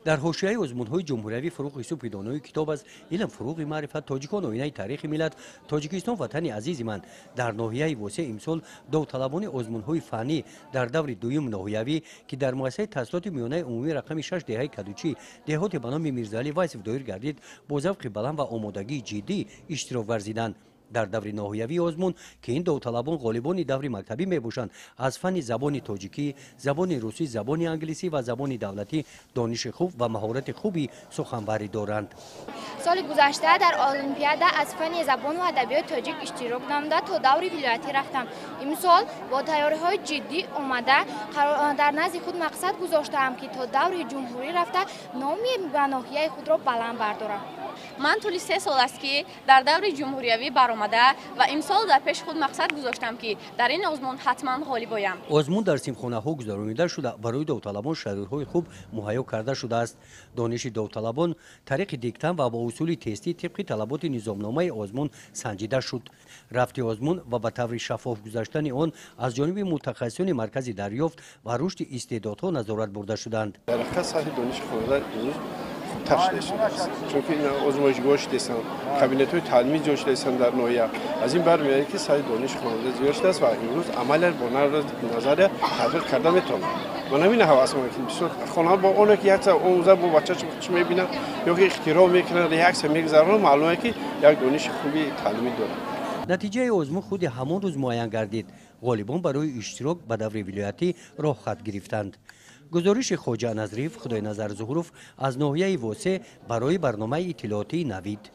در حاشیه آزمون‌های جمهوری فروغ یوسف دانوی کتاب از علم فروغ معرفت تاجیکان آینه تاریخ ملت تاجیکستان وطن عزیز من در ناحیه واسع امسال داوطلبان آزمون‌های فنی در دور دوم ناحیوی که در مؤسسه تحصیلات میانه عمومی رقم 6 دهه کدوچی دهات به نام میرزاعلی وایسف دایر گردید با ذوق بلند و آمادگی جدی اشتراک ورزیدند. در دور ناحیوی آزمون که این داوطلبان غالبان دور مکتبی میباشند از فن زبان تاجیکی، زبان روسی، زبان انگلیسی و زبان دولتی دانش خوب و مهارت خوبی سخنوری دارند. سال گذشته در المپیاد از فن زبان و ادبیات تاجیک اشتراک نموده تا دور ولایتی رفتم. امسال با تیاری‌های جدی آمده در نزد خود مقصد گذاشتم که تا دور جمهوری رفته نامی و ناحیه خود را بلند بردارم. من طول 3 سال است که در دور جمهوریوی برآمده و امسال در پیش خود مقصد گذاشتم که در این آزمون حتما غالب آیم. آزمون در سیمخانه‌ها گذرانیده شده برای داوطلبان شرایط‌های خوب مهیا کرده شده است. دانش داوطلبان طریق دیکتن و با اصول تستی طبق طلبات نظامنامه آزمون سنجیده شد. رفت آزمون و به طور شفاف گذاشتن آن از جانب متخصصان مرکز دریافت و رشد استعدادها نظارت برده شدند. در حقیقت سطح دانش خانواده تفشیل شده است، چون که این آزمایشگاه شدهستن، کابینت های تعلیمی جوش شدهستن در ناحیه. از این برمیاد که سطح دانش خانواده زیاد شده است و امروز عملا با نظر تطبیق کرده میتونه. من همین حواس میکنم که بسیار خانواده با اون که یک آموزه با بچه‌ش میبینن یا که اختراع میکنن یا عکس میگذارن معلومه که یک دانش خوبی تعلیمی داره. نتیجه آزمون خود همان روز معین گردید. غالبان برای اشتراک به دور ولایتی راه خط گرفتند. گزارش خواجه نظریف خدای نظر ظهروف از ناحیه واسع برای برنامه اطلاعاتی نوید.